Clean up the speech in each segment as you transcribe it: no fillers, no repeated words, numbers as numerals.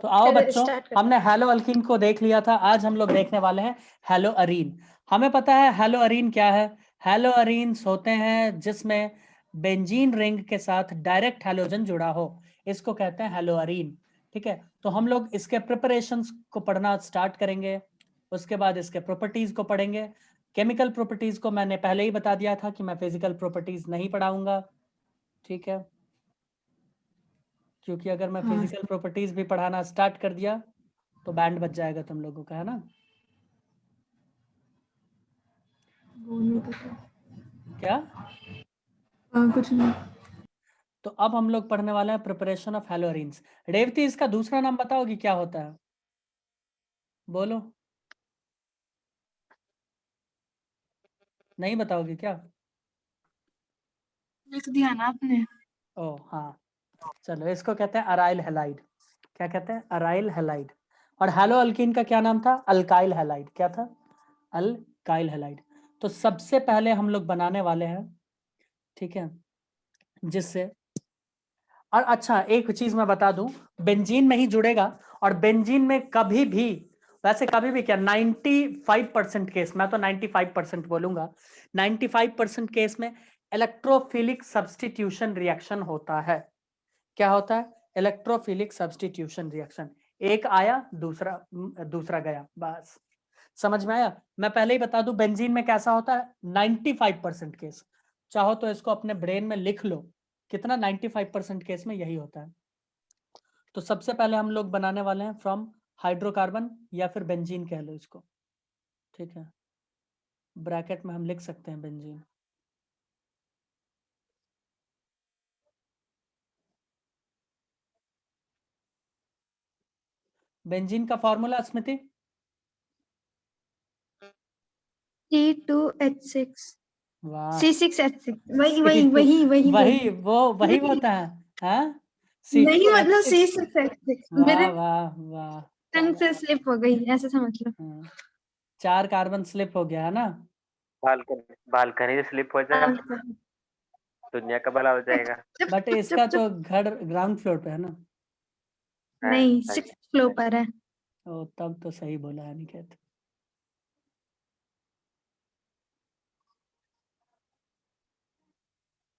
तो आओ चलो बच्चों, स्टार्ट करते हमने हेलो अल्कीन को देख लिया था। आज हम लोग देखने वाले हैं हेलो अरीन। हमें पता है हेलो अरीन क्या है। हेलो अरीन्स होते हैं जिसमें बेंजीन रिंग के साथ डायरेक्ट हैलोजन जुड़ा हो, इसको कहते हैं हेलो अरीन। ठीक है, तो हम लोग इसके प्रिपरेशंस को पढ़ना स्टार्ट करेंगे। उसके बाद इसके प्रॉपर्टीज को पढ़ेंगे। केमिकल प्रॉपर्टीज को मैंने पहले ही बता दिया था कि मैं फिजिकल प्रॉपर्टीज नहीं पढ़ाऊंगा। ठीक है, क्योंकि अगर मैं हाँ फिजिकल प्रॉपर्टीज भी पढ़ाना स्टार्ट कर दिया तो बैंड बच जाएगा तुम लोगों का, है ना। वो नहीं पता। क्या? कुछ नहीं। तो अब हम लोग पढ़ने वाले हैं प्रिपरेशन ऑफ हैलोअरीन्स। रेवती, इसका दूसरा नाम बताओगी क्या होता है? बोलो। नहीं बताओगी क्या? लिख दिया ना आपने। ओ हाँ, चलो इसको कहते हैं अराइल हैलाइड। क्या कहते हैं? Aryl halide. और हैलो अल्कीन का क्या नाम था? Alkyl halide. क्या था? Alkyl halide. तो सबसे पहले हम लोग बनाने वाले हैं, ठीक है, जिससे, और अच्छा एक चीज मैं बता दूं, बेंजीन में ही जुड़ेगा। और बेंजीन में कभी भी, वैसे कभी भी क्या, 95% केस, मैं तो 95% बोलूंगा, 95% केस में इलेक्ट्रोफिलिक सब्स्टिट्यूशन रिएक्शन होता है। क्या होता है? Electrophilic substitution reaction. एक आया, दूसरा दूसरा गया, बस। समझ में आया? मैं पहले ही बता दूं बेंजीन में कैसा होता है। 95% केस, चाहो तो इसको अपने ब्रेन में लिख लो, कितना 95% केस में यही होता है। तो सबसे पहले हम लोग बनाने वाले हैं फ्रॉम हाइड्रोकार्बन, या फिर बेंजीन कह लो इसको। ठीक है, ब्रैकेट में हम लिख सकते हैं बेंजीन। बेंजीन का फॉर्मूला स्मृति? C2H6 वाह, C6H6 वही वही C2, वही वही वही वो वही नहीं होता है। हाँ, नहीं मतलब C2H6। C6H6 वाह मेरे वाह वाह। टंग से स्लिप हो गई, ऐसे समझ लो। हाँ, 4 कार्बन स्लिप हो गया है ना। बालकनी बालकनी से स्लिप हो जाए हाँ, दुनिया का भला हो जाएगा। चुप बट चुप इसका चुप चुप। तो घर ग्राउंड फ्लोर पे है ना। नहीं, सही 6th फ्लोर पर है। ओ, तब तो सही बोला है निकेत।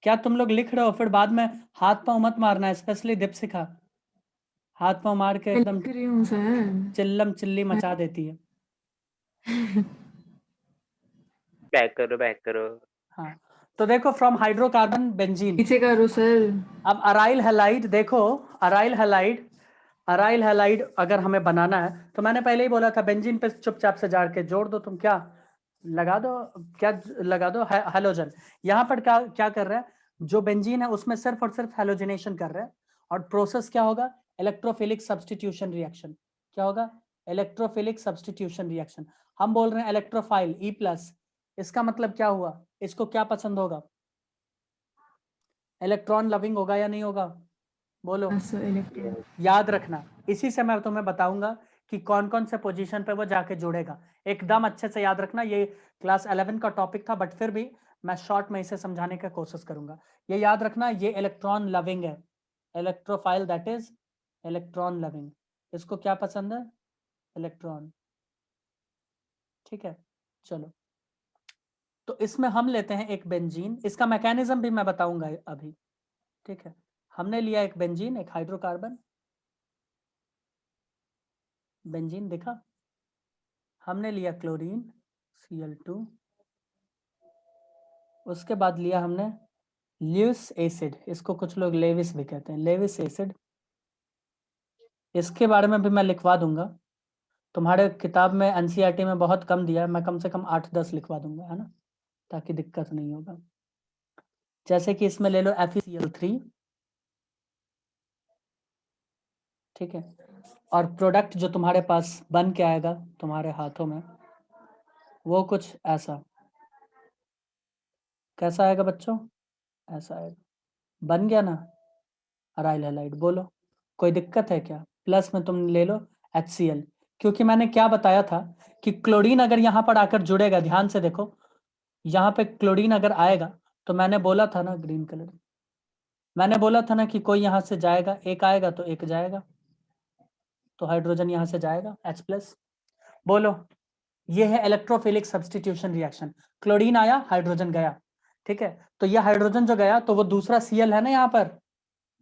क्या तुम लोग लिख रहे हो? फिर बाद में हाथ पांव मत मारना, स्पेशली दीपशिखा। हाथ पांव मार के मैं एकदम लिख रही हूँ सर। चिल्लम चिल्ली मचा देती है। बैक करो। हाँ, तो देखो फ्रॉम हाइड्रोकार्बन बेंजीन। नीचे करो सर। अब अराइल हैलाइड देखो, अराइल हैलाइड, अराइल हैलाइड अगर हमें बनाना है तो मैंने पहले ही बोला था बेंजीन पे चुपचाप से जाके जोड़ दो। तुम क्या लगा दो, क्या लगा दो? हैलोजन। यहाँ पर क्या क्या कर रहा है, जो बेंजीन है उसमें सिर्फ और सिर्फ हैलोजनेशन कर रहा है। और प्रोसेस क्या होगा? Electrophilic substitution reaction. क्या होगा? Electrophilic substitution reaction. हम बोल रहे हैं इलेक्ट्रोफाइल E+, इसका मतलब क्या हुआ? इसको क्या पसंद होगा? इलेक्ट्रॉन लविंग होगा या नहीं होगा? बोलो। Sir electron. याद रखना, इसी से मैं तुम्हें बताऊंगा कि कौन कौन से पोजीशन पे वो जाके जुड़ेगा। एकदम अच्छे से याद रखना, ये क्लास 11 का टॉपिक था, बट फिर भी मैं शॉर्ट में इसे समझाने की कोशिश करूंगा। ये याद रखना, ये इलेक्ट्रॉन लविंग है। Electrophile that is electron loving. इसको क्या पसंद है? इलेक्ट्रॉन। ठीक है, चलो। तो इसमें हम लेते हैं एक बेंजीन, इसका मैकेनिज्म भी मैं बताऊंगा अभी। ठीक है, हमने लिया एक बेंजीन, एक हाइड्रोकार्बन। बेंजीन दिखा? हमने लिया क्लोरीन Cl2। उसके बाद लिया हमने ल्यूस एसिड, इसको कुछ लोग लेविस भी कहते हैं, लेविस एसिड। इसके बारे में भी मैं लिखवा दूंगा, तुम्हारे किताब में एनसीईआरटी में बहुत कम दिया है, मैं कम से कम 8-10 लिखवा दूंगा, है ना, ताकि दिक्कत नहीं होगा। जैसे कि इसमें ले लो FeCl3। ठीक है, और प्रोडक्ट जो तुम्हारे पास बन के आएगा तुम्हारे हाथों में, वो कुछ ऐसा, कैसा आएगा बच्चों? ऐसा आएगा। बन गया ना अराइल हैलाइड? बोलो, कोई दिक्कत है क्या? प्लस में तुम ले लो HCl, क्योंकि मैंने क्या बताया था कि क्लोरीन अगर यहाँ पर आकर जुड़ेगा, ध्यान से देखो, यहाँ पे क्लोरीन अगर आएगा तो मैंने बोला था ना, ग्रीन कलर, मैंने बोला था ना कि कोई यहाँ से जाएगा, एक आएगा तो एक जाएगा। तो हाइड्रोजन यहाँ से जाएगा H+। बोलो, ये है इलेक्ट्रोफिलिक सब्स्टिट्यूशन रिएक्शन। क्लोरीन आया, हाइड्रोजन गया, ठीक है। तो ये हाइड्रोजन जो गया तो वो दूसरा Cl है ना, यहाँ पर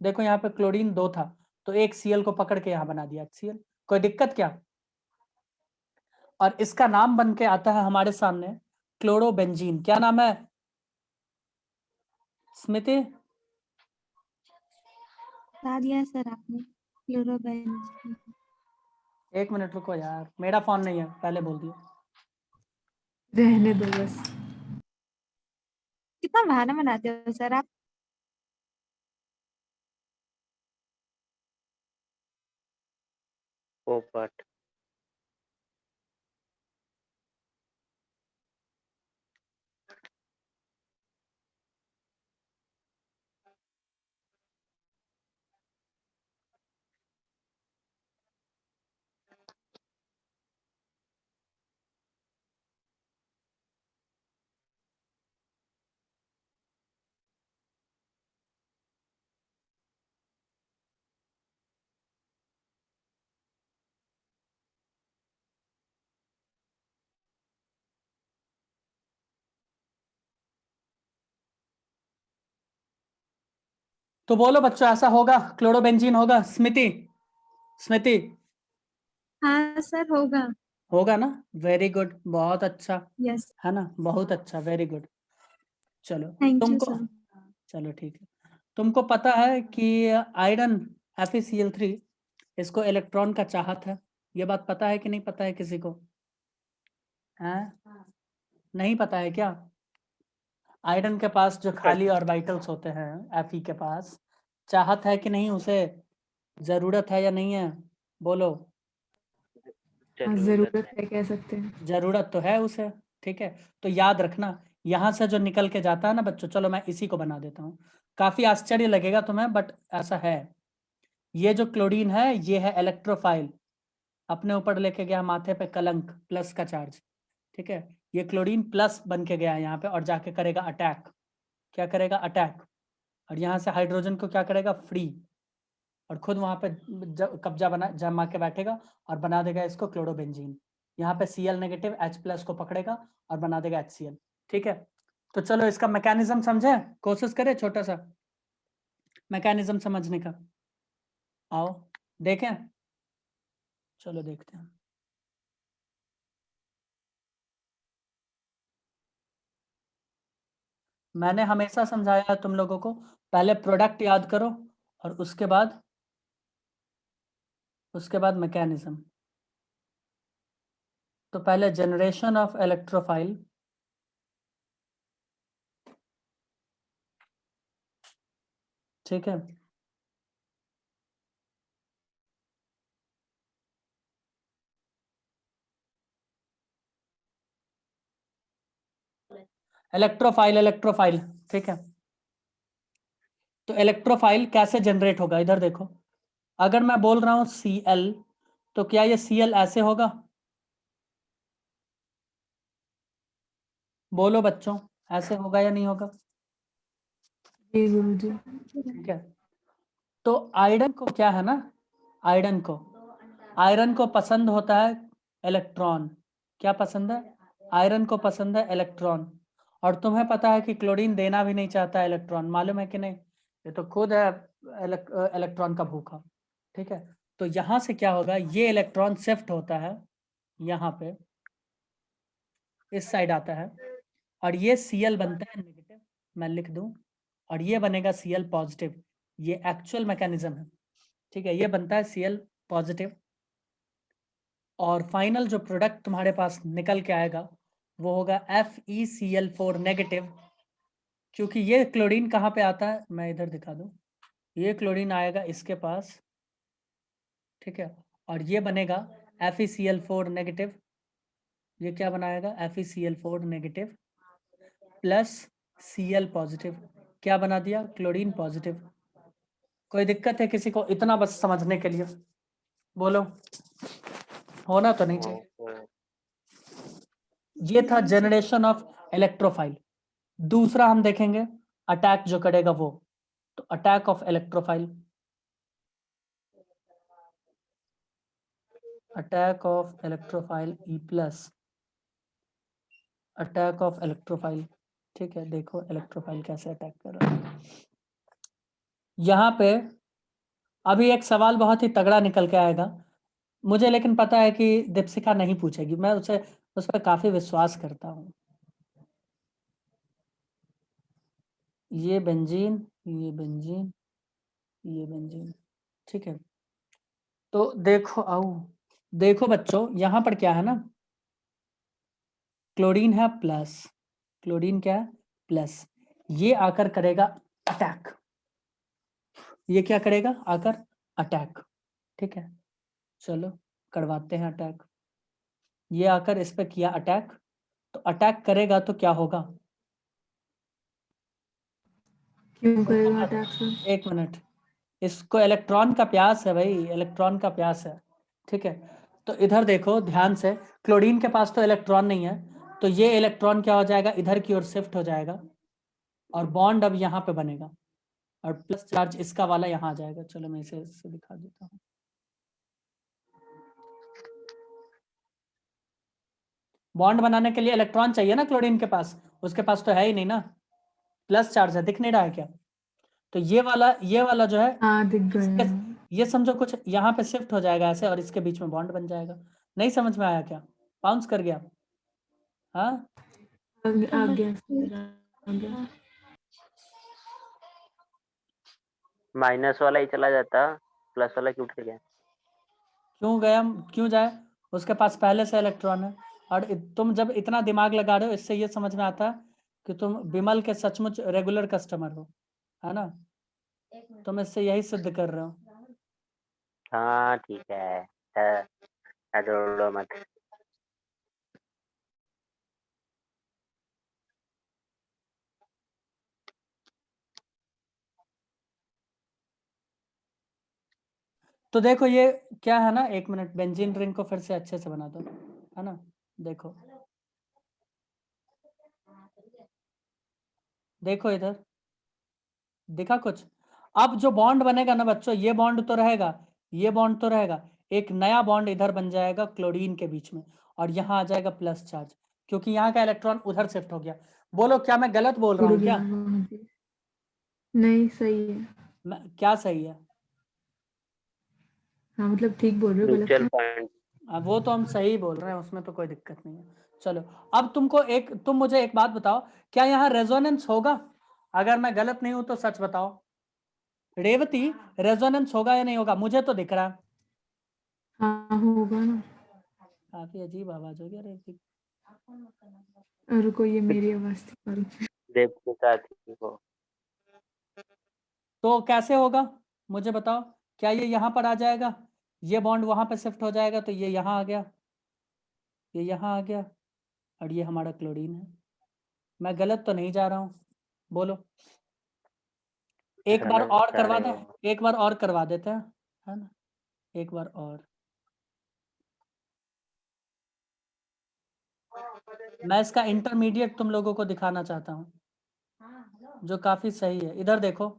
देखो, यहाँ पे क्लोरीन 2 था तो एक Cl को पकड़ के यहाँ बना दिया HCl। कोई दिक्कत क्या? और इसका नाम बन के आता है हमारे सामने क्लोरोबेंजीन। क्या नाम है स्मृति? बता दिया सर आपने, क्लोरोबेंजीन। 1 मिनट रुको यार, मेरा फोन नहीं है, पहले बोल दिया। रहने दो बस। कितना बहाना बनाते हो सर आप। पोपट। तो बोलो बच्चों, ऐसा होगा, क्लोरोबेंजीन होगा? स्मृति, स्मृति हाँ सर होगा। होगा ना? वेरी गुड, बहुत अच्छा, यस। है ना, बहुत अच्छा, वेरी गुड। चलो थैंक यू तुमको, सर। चलो ठीक है। तुमको पता है कि आयरन FeCl3 इसको इलेक्ट्रॉन का चाहत है, ये बात पता है कि नहीं पता है किसी को? है नहीं पता है क्या? आयरन के पास जो खाली ऑर्बिटल्स होते हैं Fe के पास, चाहत है कि नहीं उसे? जरूरत है या नहीं है? बोलो। हाँ, जरूरत है, कह सकते हैं। जरूरत तो है उसे, ठीक है। तो याद रखना, यहाँ से जो निकल के जाता है ना बच्चों, चलो मैं इसी को बना देता हूँ, काफी आश्चर्य लगेगा तुम्हें बट ऐसा है। ये जो क्लोरीन है ये है इलेक्ट्रोफाइल, अपने ऊपर लेके गया माथे पे कलंक, प्लस का चार्ज, ठीक है। ये क्लोरीन प्लस बन के गया यहाँ पे और जाके करेगा अटैक। क्या करेगा? अटैक। और यहाँ से हाइड्रोजन को क्या करेगा? फ्री। और खुद वहां पे कब्जा बना जमा के बैठेगा और बना देगा इसको क्लोरोबेंजीन। यहाँ पे Cl नेगेटिव H+ को पकड़ेगा और बना देगा HCl, ठीक है। तो चलो इसका मैकेनिज्म समझे, कोशिश करें छोटा सा मैकेनिज्म समझने का। आओ देखें, चलो देखते हैं। मैंने हमेशा समझाया है तुम लोगों को, पहले प्रोडक्ट याद करो और उसके बाद मैकेनिज्म। तो पहले जनरेशन ऑफ इलेक्ट्रोफाइल, ठीक है। इलेक्ट्रोफाइल, ठीक है। तो इलेक्ट्रोफाइल कैसे जनरेट होगा, इधर देखो। अगर मैं बोल रहा हूं Cl, तो क्या ये Cl ऐसे होगा? बोलो बच्चों, ऐसे होगा या नहीं होगा? जी गुरुजी। ठीक है। तो आयरन को क्या है ना, आयरन को पसंद होता है इलेक्ट्रॉन। क्या पसंद है? आयरन को पसंद है इलेक्ट्रॉन। और तुम्हें पता है कि क्लोरीन देना भी नहीं चाहता इलेक्ट्रॉन, मालूम है कि नहीं? ये तो खुद है इलेक्ट्रॉन का भूखा, ठीक है। तो यहां से क्या होगा, ये इलेक्ट्रॉन शिफ्ट होता है यहाँ पे, इस साइड आता है और ये Cl बनता है नेगेटिव, मैं लिख दूं, और ये बनेगा Cl पॉजिटिव। ये एक्चुअल मैकेनिज्म है, ठीक है। ये बनता है Cl पॉजिटिव और फाइनल जो प्रोडक्ट तुम्हारे पास निकल के आएगा वो होगा FeCl4 नेगेटिव। क्योंकि ये क्लोरीन कहाँ पे आता है, मैं इधर दिखा दूं, ये क्लोरीन आएगा इसके पास, ठीक है। और ये बनेगा FeCl4 नेगेटिव। ये क्या बनाएगा? FeCl4 negative plus Cl positive. क्या बना दिया? Chlorine positive. कोई दिक्कत है किसी को? इतना बस समझने के लिए बोलो, होना तो नहीं चाहिए। ये था जनरेशन ऑफ इलेक्ट्रोफाइल। दूसरा हम देखेंगे अटैक जो करेगा वो, तो attack of electrophile. Attack of electrophile E plus, attack of electrophile. ठीक है, देखो इलेक्ट्रोफाइल कैसे अटैक कर रहा है। यहाँ पे अभी एक सवाल बहुत ही तगड़ा निकल के आएगा मुझे, लेकिन पता है कि दीपशिका नहीं पूछेगी, मैं उसे उस पर काफी विश्वास करता हूँ। ये बेंजीन, ये बेंजीन, ये बेंजीन, ठीक है। तो देखो देखो बच्चों, यहाँ पर क्या है ना, क्लोरीन है प्लस, क्लोरीन क्या है प्लस, ये आकर करेगा अटैक, ये क्या करेगा आकर अटैक। ठीक है, चलो करवाते हैं अटैक। ये आकर इस पे किया अटैक, तो अटैक करेगा तो क्या होगा? क्यों करेगा अटैक सर? एक मिनट, इसको इलेक्ट्रॉन का प्यास है भाई, इलेक्ट्रॉन का प्यास है। ठीक है, तो इधर देखो ध्यान से, क्लोरीन के पास तो इलेक्ट्रॉन नहीं है, तो ये इलेक्ट्रॉन क्या हो जाएगा, इधर की ओर शिफ्ट हो जाएगा, और बॉन्ड अब यहाँ पे बनेगा, और प्लस चार्ज इसका वाला यहाँ आ जाएगा। चलो मैं इसे दिखा देता हूँ। बॉन्ड बनाने के लिए इलेक्ट्रॉन चाहिए ना क्लोरीन के पास, उसके पास तो है ही नहीं ना, प्लस चार्ज है, दिख नहीं रहा है क्या? तो ये वाला जो है, हाँ दिख गया। ये समझो कुछ यहाँ पे शिफ्ट हो जाएगा ऐसे, और इसके बीच में बॉन्ड बन जाएगा। नहीं समझ में आया क्या? बाउंस कर गया? हाँ, आ गया समझ सर, आ गया। माइनस वाला ही चला जाता, प्लस वाला क्यों उठ गया? क्यों गया, क्यों जाए, उसके पास पहले से इलेक्ट्रॉन है। और तुम जब इतना दिमाग लगा रहे हो, इससे ये समझ में आता है कि तुम विमल के सचमुच रेगुलर कस्टमर हो, है ना? तुम इससे यही सिद्ध कर रहे हो। हाँ ठीक है, जोड़ो मत। तो देखो ये क्या है ना, एक मिनट, बेंजीन रिंग को फिर से अच्छे से बना दो, है ना? देखो देखो इधर, दिखा कुछ? अब जो बॉन्ड बनेगा ना बच्चों, ये बॉन्ड तो रहेगा, ये बॉन्ड तो रहेगा, एक नया बॉन्ड इधर बन जाएगा क्लोरीन के बीच में, और यहाँ आ जाएगा प्लस चार्ज, क्योंकि यहाँ का इलेक्ट्रॉन उधर शिफ्ट हो गया। बोलो क्या मैं गलत बोल रहा उड़ हूँ गया क्या? वहाँ पे। नहीं सही है। क्या सही है? हाँ मतलब ठीक बोल रहे हो, गलत म्यूचुअल नहीं। फंड। अब वो तो हम सही बोल रहे हैं, उसमें तो कोई दिक्कत नहीं है। चलो, अब तुम मुझे एक बात बताओ, क्या यहाँ रेजोनेंस होगा? अगर मैं गलत नहीं हूं तो सच बताओ। रेवती, रेजोनेंस होगा या नहीं होगा? मुझे तो दिख रहा है। हाँ होगा ना। काफी अजीब आवाज हो गया रेवती। और कोई ये मेरी आवाज थी पर देव के साथ ही हो। तो कैसे होगा मुझे बताओ? क्या ये यहाँ पर आ जाएगा, ये बॉन्ड वहां पे शिफ्ट हो जाएगा, तो ये यहाँ आ गया, ये यहाँ आ गया, और ये हमारा क्लोरीन है। मैं गलत तो नहीं जा रहा हूँ? बोलो। एक बार गलत और जा करवा रहे दें, हो। एक बार और करवा देते हैं, है ना? एक बार और। मैं इसका इंटरमीडिएट तुम लोगों को दिखाना चाहता हूँ, जो काफी सही है। इधर देखो,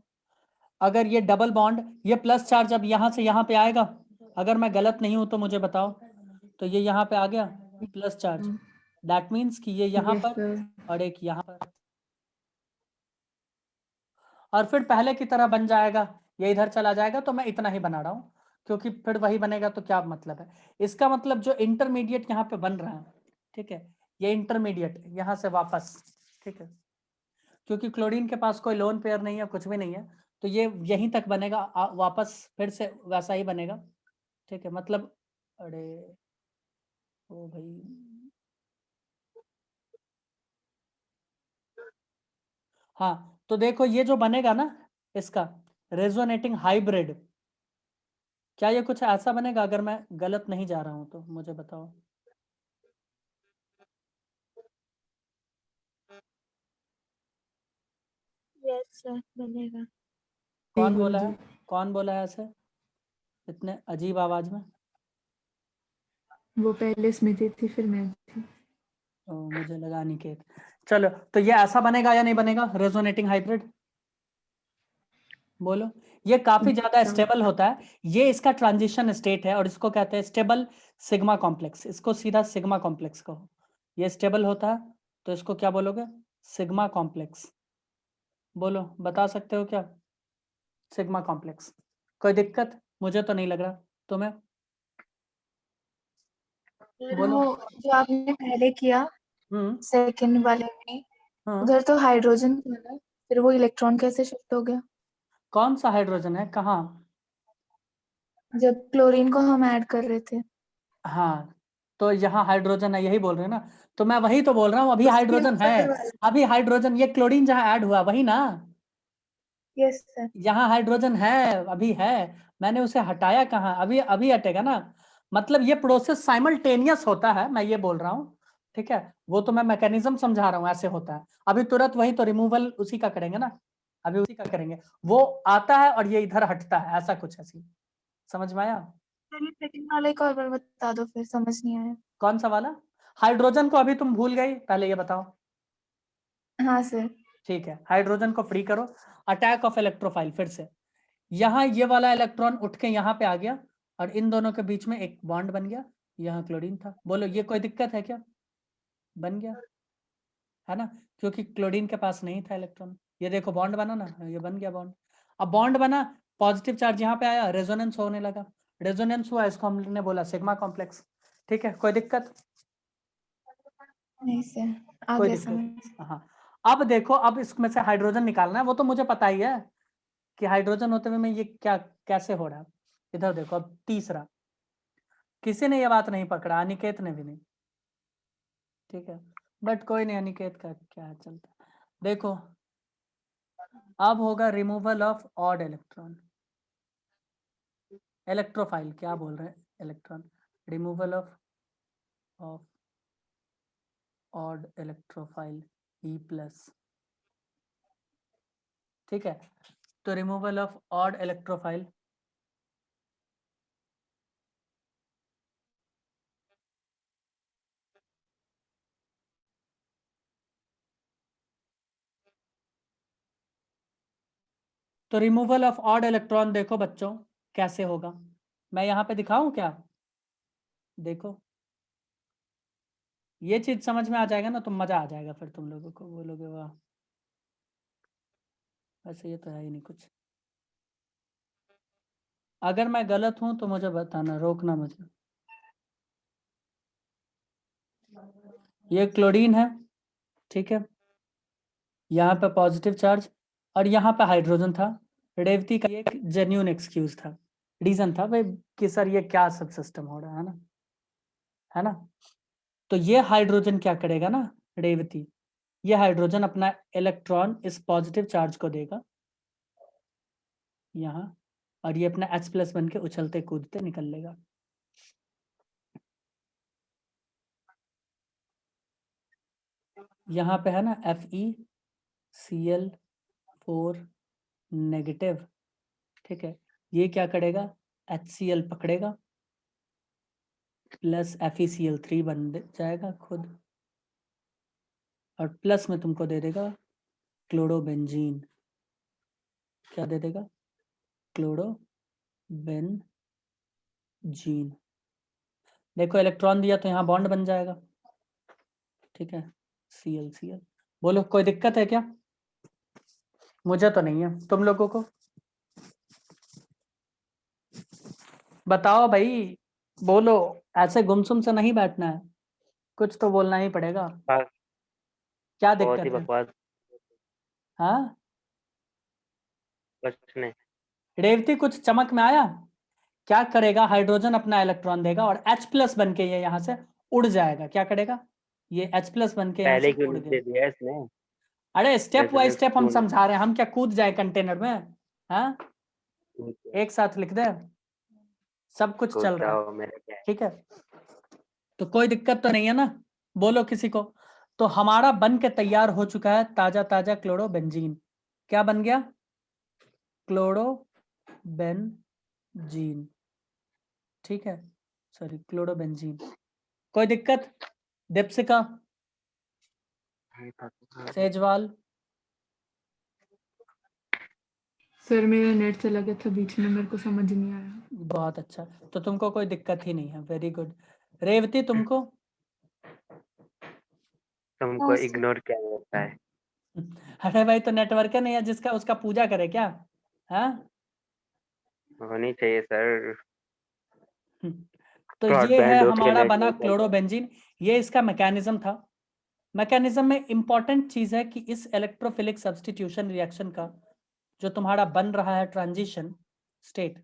अगर ये डबल बॉन्ड, ये प्लस चार्ज अब यहाँ से यहाँ पे आएगा, अगर मैं गलत नहीं हूं तो मुझे बताओ। तो ये यहाँ पे आ गया प्लस चार्ज, दैट मीन्स कि ये यहाँ यस पर सर। और एक यहाँ पर, और फिर पहले की तरह बन जाएगा, ये इधर चला जाएगा। तो मैं इतना ही बना रहा हूँ, क्योंकि फिर वही बनेगा तो क्या मतलब है? इसका मतलब जो इंटरमीडिएट यहाँ पे बन रहा है, ठीक है, ये इंटरमीडिएट यहाँ से वापस, ठीक है, क्योंकि क्लोरीन के पास कोई लोन पेयर नहीं है, कुछ भी नहीं है, तो ये यहीं तक बनेगा, वापस फिर से वैसा ही बनेगा। ठीक है, मतलब अरे ओ भाई, हाँ तो देखो ये जो बनेगा ना इसका रेजोनेटिंग हाइब्रिड, क्या ये कुछ ऐसा बनेगा? अगर मैं गलत नहीं जा रहा हूं तो मुझे बताओ। यस सर बनेगा। नहीं कौन बोला है, गुरुजी। कौन बोला है ऐसे इतने अजीब आवाज में? वो पहले स्मृति थी फिर मैं थी। मुझे लगा निकेत। चलो, तो ये ऐसा बनेगा या नहीं बनेगा रेजोनेटिंग हाइब्रिड? बोलो। ये काफी ज्यादा स्टेबल होता है, ये इसका ट्रांजिशन स्टेट है और इसको कहते हैं स्टेबल सिग्मा कॉम्प्लेक्स। इसको सीधा सिग्मा कॉम्प्लेक्स कहो। ये स्टेबल होता है तो इसको क्या बोलोगे? Sigma complex. बोलो, बता सकते हो क्या? Sigma complex. कोई दिक्कत? मुझे तो नहीं लग रहा, तुम्हें? बोलो। वो जो आपने पहले किया हम्म सेकंड वाले में, हाँ। उधर तो हाइड्रोजन था ना, फिर वो इलेक्ट्रॉन कैसे शिफ्ट हो गया? कौन सा हाइड्रोजन है? कहाँ? जब क्लोरीन को हम ऐड कर रहे थे हाँ, तो यहाँ हाइड्रोजन है, यही बोल रहे हैं ना? तो मैं वही तो बोल रहा हूँ, अभी उसके हाइड्रोजन है। ऊपर वाला। अभी हाइड्रोजन, ये क्लोरीन जहाँ ऐड हुआ वही ना? Yes sir. यहाँ हाइड्रोजन है, अभी है। मैंने उसे हटाया कहाँ? अभी अभी हटेगा ना। मतलब ये प्रोसेस साइमल्टेनियस होता है, मैं ये बोल रहा हूँ। ठीक है, वो तो मैं मैकेनिज्म समझा रहा हूँ, ऐसे होता है। अभी तुरंत वही तो रिमूवल उसी का करेंगे ना, अभी उसी का करेंगे। वो आता है और ये इधर हटता है, ऐसा कुछ ऐसी। समझ में आया? चलिए सेकंड वाले को और बार बता दो, फिर समझ नहीं आया। कौन सा वाला? हाइड्रोजन को अभी तुम भूल गई, पहले ये बताओ। हाँ सर। ठीक है, हाइड्रोजन को फ्री करो। अटैक ऑफ इलेक्ट्रोफाइल, फिर से यहाँ ये वाला इलेक्ट्रॉन उठ के यहाँ पे आ गया और इन दोनों के बीच में एक बॉन्ड बन गया। यहाँ क्लोरीन था। बोलो, ये कोई दिक्कत है क्या? बन गया है ना, क्योंकि क्लोरीन के पास नहीं था इलेक्ट्रॉन। ये देखो बॉन्ड बना ना, ये बन गया बॉन्ड। अब बॉन्ड बना, पॉजिटिव चार्ज यहाँ पे आया, रेजोनेंस होने लगा। रेजोनेंस हुआ, इसको हमने बोला सिग्मा कॉम्प्लेक्स। ठीक है, कोई दिक्कत? नहीं सर, आ कोई गया दिक्कत? समझ। हाँ। अब देखो, अब इसमें से हाइड्रोजन निकालना है, वो तो मुझे पता ही है कि हाइड्रोजन होते हुए में ये क्या कैसे हो रहा है। इधर देखो, अब तीसरा, किसी ने ये बात नहीं पकड़ा, अनिकेत ने भी नहीं। ठीक है, बट कोई नहीं, अनिकेत का क्या चलता है। देखो, अब होगा removal of odd electron. Electrophile क्या बोल रहे हैं? Electron, removal of odd electrophile E+। ठीक है, तो रिमूवल ऑफ ऑड इलेक्ट्रोफाइल, तो रिमूवल ऑफ ऑड इलेक्ट्रॉन देखो बच्चों कैसे होगा। मैं यहाँ पे दिखाऊं क्या? देखो, ये चीज समझ में आ जाएगा ना तो मजा आ जाएगा, फिर तुम लोगों को बोलोगे वाह। वैसे ये तो है ही नहीं कुछ। अगर मैं गलत हूं तो मुझे बताना, रोकना मुझे। ये क्लोरीन है, ठीक है, यहाँ पे पॉजिटिव चार्ज और यहाँ पे हाइड्रोजन था। रेवती का एक जेन्यून एक्सक्यूज था, रीजन था भाई कि सर ये क्या सब सिस्टम हो रहा है ना, है ना? तो ये हाइड्रोजन क्या करेगा ना, रेवती, ये हाइड्रोजन अपना इलेक्ट्रॉन इस पॉजिटिव चार्ज को देगा यहाँ, और ये अपना H+ बन के उछलते कूदते निकल लेगा। यहाँ पे है ना FeCl4 नेगेटिव। ठीक है, ये क्या करेगा, HCl पकड़ेगा प्लस FeCl3 बन जाएगा खुद, और प्लस में तुमको दे देगा क्लोरोबेंजीन। क्या दे देगा? क्लोरोबेंजीन। देखो इलेक्ट्रॉन दिया तो यहाँ बॉन्ड बन जाएगा। ठीक है, Cl। बोलो, कोई दिक्कत है क्या? मुझे तो नहीं है, तुम लोगों को? बताओ भाई, बोलो, ऐसे गुमसुम से नहीं बैठना है, कुछ तो बोलना ही पड़ेगा। हाँ, क्या बहुत ही दिक्कत है? बकवास। हाँ, कुछ नहीं। रेवती कुछ चमक में आया? क्या करेगा, हाइड्रोजन अपना इलेक्ट्रॉन देगा और H+ बन के ये यहाँ से उड़ जाएगा। क्या करेगा? ये H+ बन के यहाँ से पहले क्यों उड़ नहीं गया। दे दिया इसने? अरे स्टेप बाय रेजोनेंस स्टेप हम क्यों नहीं समझा रहे हैं, हम क्या कूद जाए कंटेनर में? हाँ, दिया? एक साथ लिख दे, सब कुछ कूद चल रहा है। जाओ, मेरा क्या है। ठीक है, तो कोई दिक्कत तो नहीं है ना? बोलो किसी को। तो हमारा बन के तैयार हो चुका है ताजा ताजा क्लोरोबेंजीन। क्या बन गया? क्लोरोबेंजीन। ठीक है, सॉरी, क्लोरोबेंजीन। कोई दिक्कत? दीप्सिका, सेजवाल, सर मेरा नेट चला गया था बीच में, मेरे को समझ नहीं आया। बहुत अच्छा, तो तुमको कोई दिक्कत ही नहीं है, वेरी गुड। रेवती तुमको? तुमको इग्नोर किया जाता है। अरे भाई तो नेटवर्क नहीं है जिसका, उसका पूजा करे क्या? हाँ होनी चाहिए सर। तो ये है ब्रॉडबैंड हो के हमारा नेट बना नहीं चल रहा। क्लोरोबेंजीन। ये इसका मैकेनिज्म था। मैकेनिज्म में इंपॉर्टेंट चीज है कि इस इलेक्ट्रोफिलिक सब्स्टिट्यूशन रिएक्शन का जो तुम्हारा बन रहा है ट्रांजिशन स्टेट,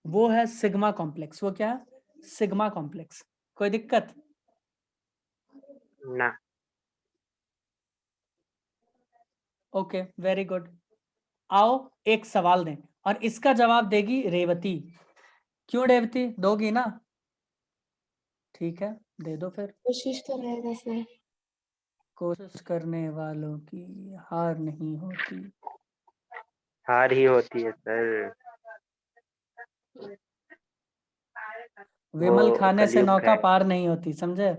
वो है सिग्मा कॉम्प्लेक्स। वो क्या है? Sigma complex. कोई दिक्कत? ना। Okay very good. आओ एक सवाल दें और इसका जवाब देगी रेवती। क्यों रेवती, दोगी ना? ठीक है दे दो फिर। कोशिश तो रहेगा सर। कोशिश करने वालों की हार नहीं होती। हार ही होती है सर। विमल वो खाने से कलयुग नौका है। पार नहीं होती, समझे?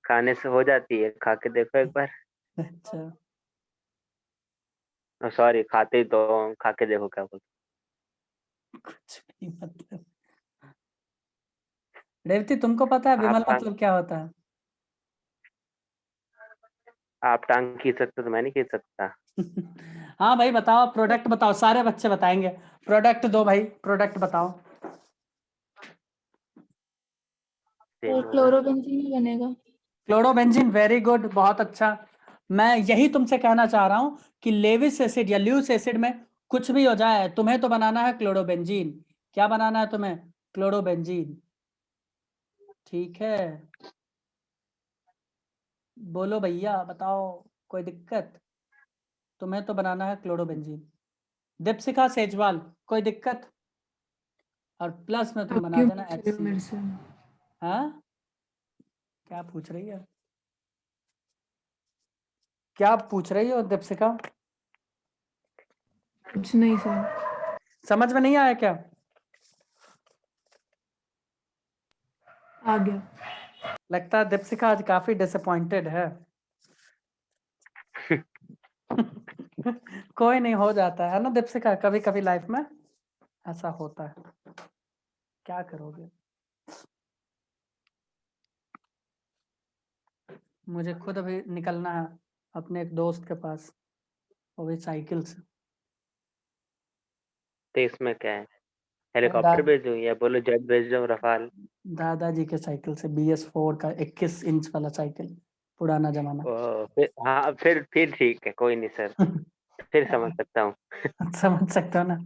खाने से हो जाती है, खा के देखो एक बार। अच्छा सॉरी, खाते ही तो खा के देखो क्या बोलते। कुछ भी मतलब। रेवती तुमको पता है आप विमल टांग मतलब क्या होता है? आप टांग खींच सकते हो तो मैं नहीं खींच सकता। हाँ भाई बताओ, प्रोडक्ट बताओ, सारे बच्चे बताएंगे। प्रोडक्ट दो भाई, प्रोडक्ट बताओ। और क्लोरोबेंजीन भी बनेगा। क्लोरोबेंजीन, वेरी गुड, बहुत अच्छा। मैं यही तुमसे कहना चाह रहा हूं कि लेविस एसिड या ल्यूस एसिड में कुछ भी हो जाए, तुम्हें तो बनाना है क्लोरोबेंजीन। क्या बनाना है तुम्हें? क्लोरोबेंजीन। ठीक है, बोलो भैया बताओ, कोई दिक्कत? तुम्हें तो बनाना है क्लोरोबेंजीन। दीपशिखा सेजवाल, कोई दिक्कत? और प्लस में तुम आप बना क्यों देना पूछ रहे हो मेरे HCl। से? हाँ क्या पूछ रही है? क्या पूछ रही हो दीपशिखा? कुछ नहीं सर। समझ में नहीं आया क्या? आ गया। लगता है दीपशिखा आज काफी डिसअपॉइंटेड है। कोई नहीं, हो जाता है ना दीपशिखा, कभी कभी लाइफ में ऐसा होता है। क्या करोगे? मुझे खुद अभी निकलना है अपने एक दोस्त के पास, वो भी साइकिल से। तो इसमें क्या है? अरे हेलीकॉप्टर भेजूं या बोलो जेट भेज दो, रफाल? दादाजी के साइकिल से, BS4 का 21 इंच वाला साइकिल, पुराना जमाना। फिर हाँ, फिर ठीक है, कोई नहीं सर। फिर समझ सकता हूँ। समझ सकते हो ना?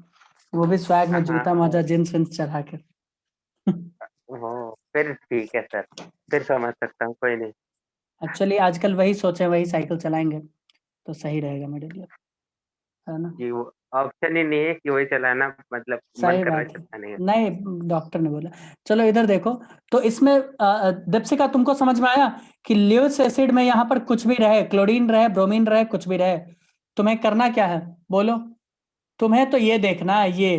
वो भी स्वैग में, हाँ जूता मोजा जींस विंस चढ़ा के। फिर ठीक है सर। फिर समझ सकता हूँ, कोई नहीं। एक्चुअली आजकल वही सोचे, वही साइकिल चलाएंगे तो सही रहेगा मेरे लिए, है ना? कि वो ऑप्शन ही नहीं है कि वही चलाना, मतलब मन सही कर रहा है बात है। चलाने का। नहीं, डॉक्टर ने बोला। चलो इधर देखो, तो इसमें दीपशिका तुमको समझ में आया कि ल्यूस एसिड में यहाँ पर कुछ भी रहे, क्लोरीन रहे, ब्रोमीन रहे, कुछ भी रहे, तुम्हें करना क्या है? बोलो। तुम्हें तो ये देखना है ये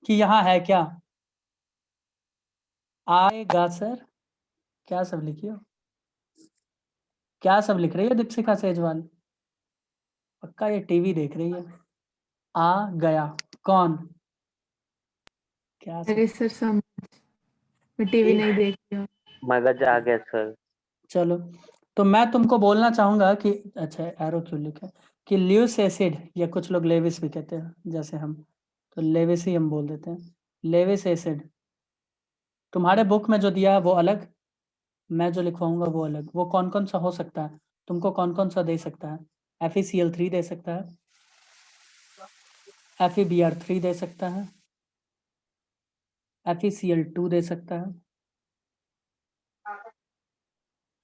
कि यहाँ है क्या। आएगा सर। क्या सब लिखी हो? क्या सब लिख रही है दीपशिका सेजवाल? पक्का ये टीवी देख रही है। आ गया कौन? क्या सब? अरे सर समझ, मैं टीवी ठीक, नहीं देख रही हूँ। मगज आ गया सर। चलो। तो मैं तुमको बोलना चाहूंगा कि, अच्छा एरो क्यों लिखा, कि ल्यूस एसिड, या कुछ लोग लेविस भी कहते हैं जैसे हम, तो लेविस ही हम बोल देते हैं। लेविस एसिड तुम्हारे बुक में जो दिया है वो अलग, मैं जो लिखवाऊंगा वो अलग। वो कौन कौन सा हो सकता है? तुमको कौन कौन सा दे सकता है? FeCl3 दे सकता है, FeBr3 दे सकता है, FeCl2 दे सकता है,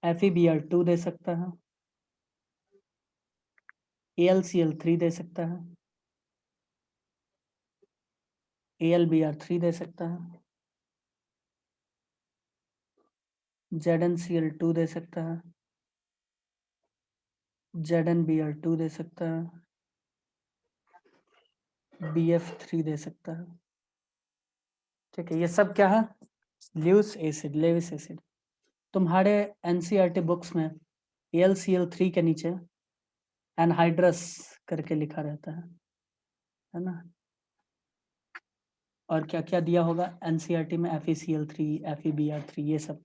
FeBr2 दे सकता है, AlCl3 दे सकता है, AlBr3 दे सकता है, ZnCl2 दे सकता है, ZnBr2 दे सकता है, BF3 दे सकता है। ठीक है, ये सब क्या है? Luce acid, Lewis acid. तुम्हारे NCERT बुक्स में AlCl3 के नीचे एनहाइड्रस करके लिखा रहता है। है ना। और क्या क्या दिया होगा एनसीईआरटी में, FeCl3, FeBr3, ये सब।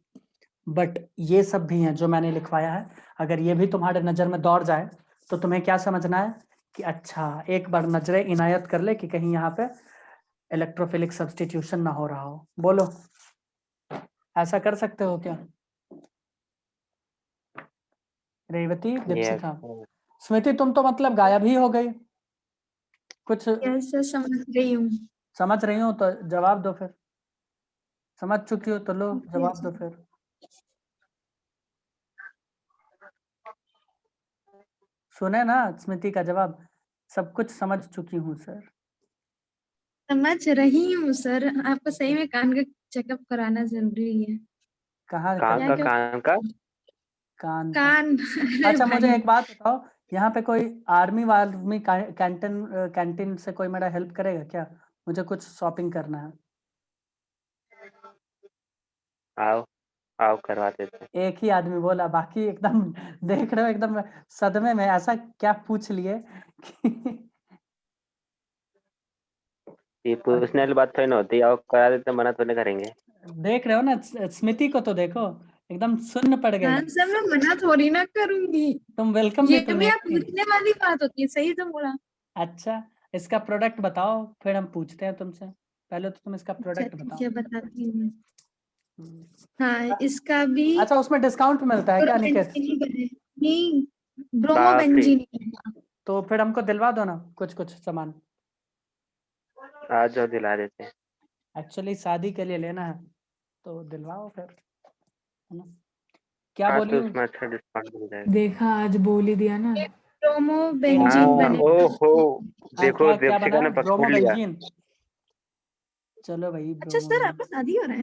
बट ये सब भी हैं जो मैंने लिखवाया है। अगर ये भी तुम्हारे नज़र में दौड़ जाए तो तुम्हें क्या समझना है कि अच्छा एक बार नजरें इनायत कर ले कि कहीं यहाँ पे इलेक्ट्रोफिलिक सब्स्टिट्यूशन ना हो रहा हो। बोलो, ऐसा कर सकते हो क्या? रेवती, दीपशिखा, स्मृति, तुम तो मतलब गायब ही हो गई। कुछ कैसे समझ रही हूँ। समझ रही हो तो जवाब दो फिर। समझ चुकी हो तो लो जवाब दो फिर। सुने ना स्मृति का जवाब, सब कुछ समझ चुकी हूँ सर। समझ रही हूँ सर, आपको सही में कान का चेकअप कराना जरूरी है। कहाँ कान का? का क्या कान का कान का। कान अरे अच्छा मुझे भाई, एक बात बताओ, यहाँ पे कोई आर्मी वार्मी कैंटीन से कोई मेरा हेल्प करेगा क्या? मुझे कुछ शॉपिंग करना है। आओ आओ करवा देते हैं। एक ही आदमी बोला, बाकी एकदम देख रहे हो एकदम सदमे में। ऐसा क्या पूछ लिए कि ये पूछने वाली बात थोड़ी ना होती, आओ करा देते हैं, मना तो नहीं करेंगे। देख रहे हो ना स्मृति को तो देखो, एकदम सुन्न पड़ गई। हाँ सर मैं मना थोड़ी ना करूंगी, तुम वेलकम भी ये तो भी नहीं आप थी। पूछने वाली बात होती है, सही तो बोला। अच्छा इसका प्रोडक्ट बताओ फिर हम पूछते हैं तुमसे। पहले तो तुम इसका अच्छा प्रोडक्ट ठीक बताओ। है, बताती हूँ। हम्म। हाँ इसका भी अच्छा उसमें डिस्काउंट मिलता है क्या निकेत? नहीं, काफी ब्रोमोबेंजीन। तो फिर हमको दिलवा दो ना कुछ कुछ सामान। आज जो दिला देते हैं। एक्चुअली शादी के लिए लेना है तो दिलवाओ फिर, है ना। क्या हाँ बोली तो हूँ? उसमें अच्छा डिस्काउंट मिल जाएगा। देखा, आज बोल ही दिया ना। ब्रोमोबेंजीन हाँ बने। ओहो, देखो क्या क्या दीपशिखा बना? ने पकड़ लिया। ब्रोमोबेंजीन। चलो भाई अच्छा सर ब्रोमोबेंजीन। आपका शादी हो रहा है?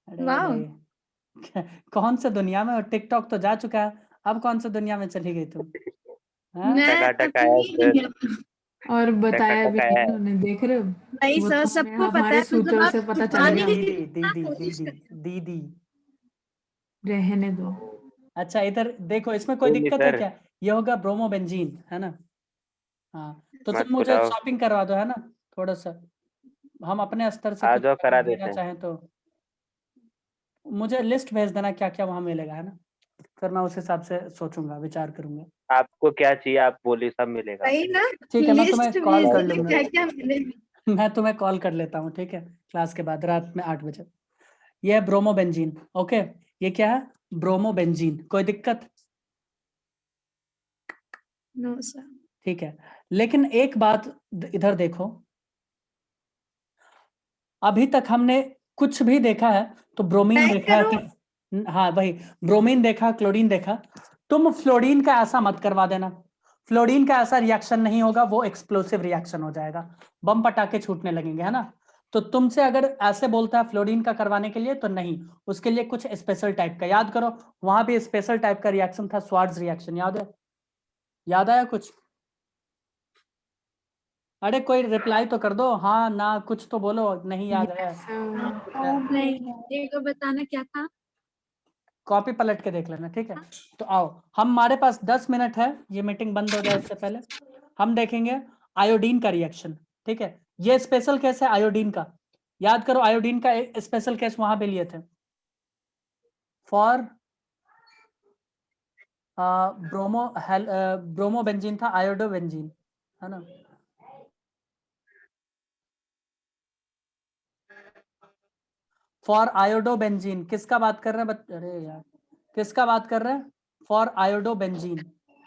अरे वाह, भाई कौन से दुनिया में? टिकटॉक तो जा चुका है, अब कौन से दुनिया में चली गई तुम? हाँ मैं टकाटक आया अपनी सर, दुनिया में। और बताया भी टकाटक नहीं आया है। उन्होंने, देख रहे हो? नहीं वो सर तो हमें सबको पता हमारे है, मतलब सूत्रों आप से पता अरे छुपाने चलेगा। की दीदी कितना दीदी कोशिश दीदी करते दीदी। रहने दो। अच्छा इधर देखो, इसमें कोई बोलिए दिक्कत है सर, क्या? ये होगा ब्रोमोबेंजीन, है ना। हाँ तो मत तुम मुझे बुलाओ, शॉपिंग करवा दो, है ना। थोड़ा सा हम अपने स्तर से आ कुछ जाओ अगर करा देना देते हैं। चाहें तो मुझे लिस्ट भेज देना क्या क्या वहाँ मिलेगा, है ना। फिर मैं उस हिसाब से सोचूंगा, विचार करूंगा। आपको क्या चाहिए आप बोलिए, सब मिलेगा। सही ना। ठीक है मैं तुम्हें लिस्ट कॉल भेज कर दीजिए लूंगा। क्या क्या मिलेगा। मैं तुम्हें कॉल कर लेता हूँ, ठीक है, क्लास के बाद रात में 8 बजे। ये है ब्रोमोबेंजीन। ओके, ये क्या है? ब्रोमोबेंजीन। कोई दिक्कत? No sir. ठीक है, लेकिन एक बात इधर देखो, अभी तक हमने कुछ भी देखा है तो ब्रोमीन मैं देखा है करूँ? हाँ वही, ब्रोमीन देखा, क्लोरीन देखा। तुम फ्लोरीन का ऐसा मत करवा देना। फ्लोरीन का ऐसा रिएक्शन नहीं होगा, वो एक्सप्लोसिव रिएक्शन हो जाएगा, बम पटाखे छूटने लगेंगे, है ना। तो तुमसे अगर ऐसे बोलता है फ्लोरीन का करवाने के लिए तो नहीं, उसके लिए कुछ स्पेशल टाइप का याद करो। वहां भी स्पेशल टाइप का रिएक्शन था, स्वार्ट्ज रिएक्शन, याद है? याद आया कुछ? अरे कोई रिप्लाई तो कर दो, हाँ ना, कुछ तो बोलो, नहीं याद है। यस नहीं, एक को बताना क्या था। कॉपी पलट के देख लेना, ठीक है। तो आओ, हमारे पास 10 मिनट है, ये मीटिंग बंद हो जाए इससे पहले हम देखेंगे आयोडीन का रिएक्शन, ठीक है। ये स्पेशल केस है आयोडीन का, याद करो आयोडीन का स्पेशल केस वहां पे लिए थे फॉर ब्रोमोबेंजीन था, आयोडोबेंजीन, है ना। फॉर आयोडोबेंजीन किसका बात कर रहे हैं अरे यार, किसका बात कर रहे हैं? For iodobenzene.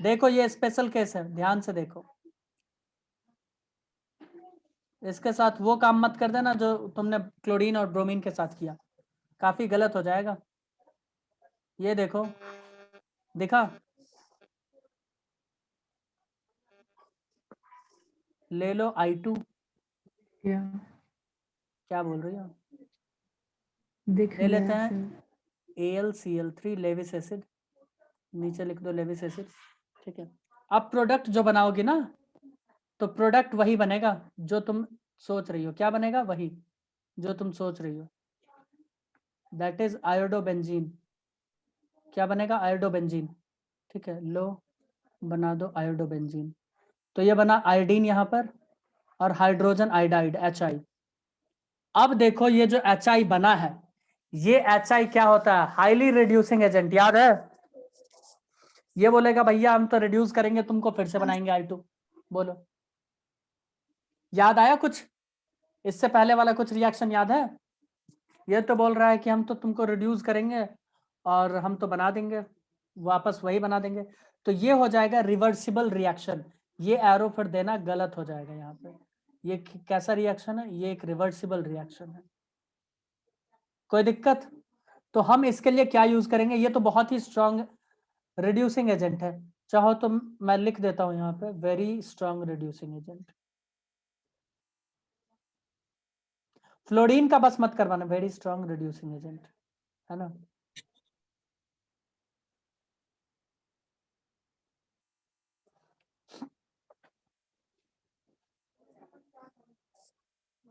देखो ये स्पेशल केस है, ध्यान से देखो। इसके साथ वो काम मत कर देना जो तुमने क्लोरीन और ब्रोमीन के साथ किया, काफी गलत हो जाएगा। ये देखो, दिखा? ले लो I2। क्या क्या बोल रही हो? दिख ले लेते गया हैं सर? AlCl3 लेविस एसिड, नीचे लिख दो लेविस एसिड, ठीक है। अब प्रोडक्ट जो बनाओगी ना, तो प्रोडक्ट वही बनेगा जो तुम सोच रही हो। क्या बनेगा? वही जो तुम सोच रही हो, दैट इज आयोडोबेंजीन। क्या बनेगा? आयोडोबेंजीन, ठीक है। लो बना दो आयोडोबेंजीन। तो ये बना आयोडीन यहाँ पर, और हाइड्रोजन आइडाइड HI। अब देखो ये जो HI बना है, ये HI क्या होता है? हाईली रिड्यूसिंग एजेंट, याद है? ये बोलेगा भैया हम तो रिड्यूस करेंगे तुमको, फिर से बनाएंगे I2। बोलो याद आया कुछ? इससे पहले वाला कुछ रिएक्शन याद है? ये तो बोल रहा है कि हम तो तुमको रिड्यूस करेंगे और हम तो बना देंगे, वापस वही बना देंगे। तो ये हो जाएगा रिवर्सिबल रिएक्शन। ये एरो फिर देना गलत हो जाएगा यहाँ पे। ये कैसा रिएक्शन है? ये एक रिवर्सिबल रिएक्शन है। कोई दिक्कत? तो हम इसके लिए क्या यूज करेंगे? ये तो बहुत ही स्ट्रॉन्ग रिड्यूसिंग एजेंट है, चाहो तो मैं लिख देता हूं यहाँ पे, very strong reducing agent. Fluorine का बस मत करवाना, वेरी स्ट्रॉन्ग रिड्यूसिंग एजेंट, है ना?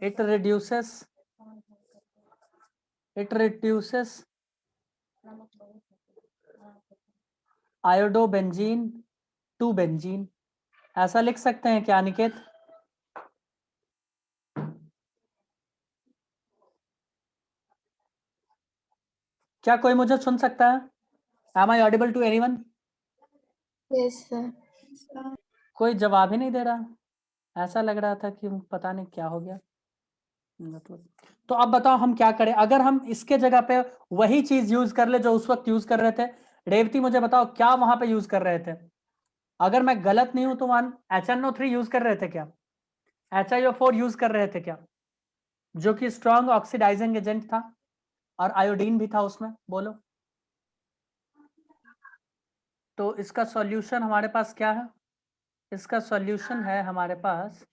It reduces iodobenzene to benzene। ऐसा लिख सकते हैं क्या अनिकेत? क्या कोई मुझे सुन सकता है? Am I audible to anyone? Yes, sir. कोई जवाब ही नहीं दे रहा। ऐसा लग रहा था कि पता नहीं क्या हो गया मतलब। तो अब बताओ हम क्या करें? अगर हम इसके जगह पे वही चीज यूज कर ले जो उस वक्त यूज कर रहे थे, रेवती मुझे बताओ क्या वहां पे यूज कर रहे थे? अगर मैं गलत नहीं हूं तो वहां HNO3 यूज कर रहे थे क्या? HiO4 यूज कर रहे थे क्या? जो कि स्ट्रॉन्ग ऑक्सीडाइजिंग एजेंट था और आयोडीन भी था उसमें। बोलो तो इसका सॉल्यूशन हमारे पास क्या है? इसका सॉल्यूशन है हमारे पास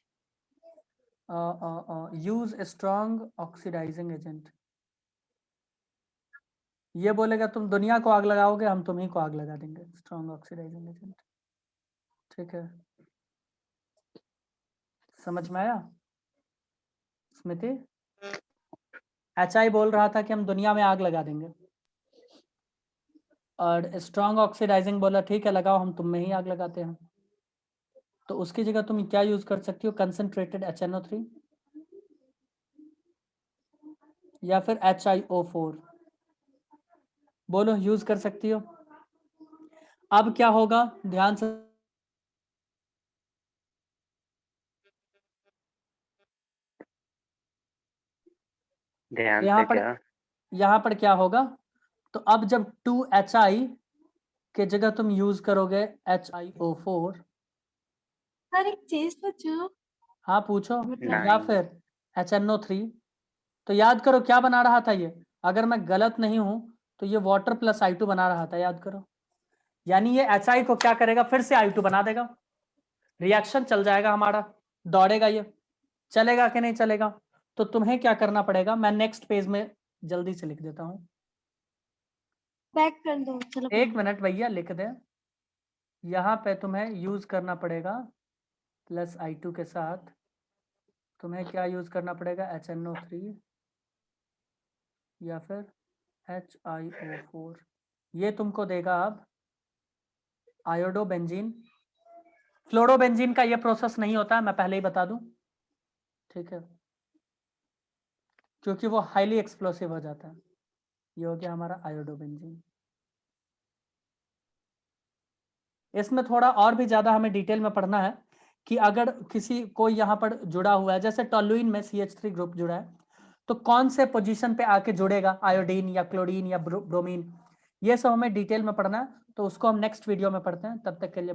यूज स्ट्रॉन्ग ऑक्सीडाइजिंग एजेंट। ये बोलेगा तुम दुनिया को आग लगाओगे, हम तुम्ही को आग लगा देंगे। स्ट्रॉन्ग ऑक्सीडाइजिंग एजेंट, ठीक है? समझ में आया स्मृति? HI बोल रहा था कि हम दुनिया में आग लगा देंगे, और स्ट्रॉन्ग ऑक्सीडाइजिंग बोला ठीक है लगाओ, हम तुम में ही आग लगाते हैं। तो उसकी जगह तुम क्या यूज कर सकती हो? कंसंट्रेटेड HNO3 या फिर HiO4। बोलो यूज कर सकती हो। अब क्या होगा ध्यान से, ध्यान यहाँ से पर क्या? यहाँ पर क्या होगा? तो अब जब 2HI के जगह तुम यूज करोगे HiO4। सर एक चीज पूछूं? हाँ पूछो। मतलब या फिर HNO3। तो याद करो क्या बना रहा था ये? अगर मैं गलत नहीं हूं तो ये वाटर प्लस I2 बना रहा था, याद करो। यानी ये HI को क्या करेगा? फिर से I2 बना देगा, रिएक्शन चल जाएगा हमारा, दौड़ेगा ये। चलेगा कि नहीं चलेगा? तो तुम्हें क्या करना पड़ेगा, मैं नेक्स्ट पेज में जल्दी से लिख देता हूं। बैक कर दो चलो। 1 मिनट भैया लिख दे। यहाँ पे तुम्हें यूज करना पड़ेगा प्लस I2 के साथ तुम्हें क्या यूज करना पड़ेगा? HNO3 या फिर HiO4। ये तुमको देगा अब आयोडोबेंजीन। फ्लोरोबेंजीन का ये प्रोसेस नहीं होता है, मैं पहले ही बता दूं, ठीक है? क्योंकि वो हाईली एक्सप्लोसिव हो जाता है। ये हो गया हमारा आयोडोबेंजीन। इसमें थोड़ा और भी ज्यादा हमें डिटेल में पढ़ना है कि अगर किसी कोई यहाँ पर जुड़ा हुआ है, जैसे टोलुइन में CH3 ग्रुप जुड़ा है, तो कौन से पोजीशन पे आके जुड़ेगा, आयोडीन या क्लोरीन या ब्रोमीन, ये सब हमें डिटेल में पढ़ना है। तो उसको हम नेक्स्ट वीडियो में पढ़ते हैं। तब तक के लिए